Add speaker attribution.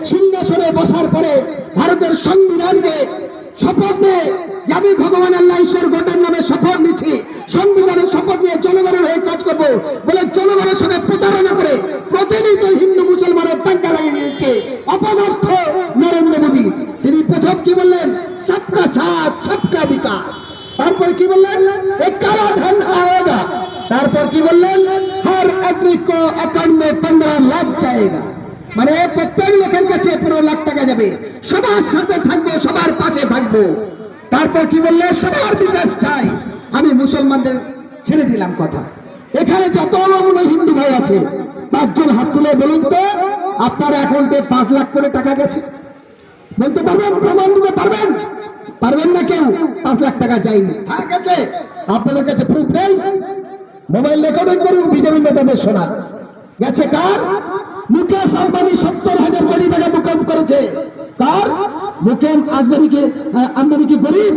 Speaker 1: সিংহাসনে বসার পরে ভারতের সংবিধানকে শপথ নিয়ে যে আমি ভগবান আল্লাহ ঈশ্বর গোটার নামে শপথ নিচ্ছি, সংবিধানের শপথ নিয়ে জনগণের হয়ে কাজ করবো বলে জনগণের সঙ্গে প্রতারণা করে প্রতিনিয়ত হিন্দু মুসলমানের দাঙ্গা লাগিয়ে দিয়েছে অপদার্থ নরেন্দ্র মোদী। তিনি প্রথম কি বললেন? সবকা সাথ সবকা বিকাশ। তারপর কি বললেন? এক কালা ধন আয়েগা। তারপর কি বললেন? হর আদমি কো অ্যাকাউন্ট মে 15 লাখ जाएगा। মানে প্রত্যেক লোকের কাছে 15 লাখ টাকা যাবে, সবার সাথে থাকবো, সবার পাশে থাকবো। তারপর কি বললে? সবার বিকাশ চাই। আমি মুসলমানদের ছেড়ে দিলাম কথা। এখানে যত হিন্দু ভাই আছে 5 জন হাত তুলে বলুন তো আপনার অ্যাকাউন্টে 5 লাখ করে টাকা গেছে? বলতে পারবেন? প্রমাণ দিতে পারবেন? পারবেন না কেউ? 5 লাখ টাকা যায়নি। হ্যাঁ গেছে। আপনাদের কাছে প্রুফ নেই? মোবাইল রেকর্ডিং করুন, বিজেপি নেতাদের শোনা। গেছে কার? মুকেশ আম্বানি 70,000 কোটি টাকা মুকুব করেছে। কার? মুকেশ আম্বানি কি গরিব?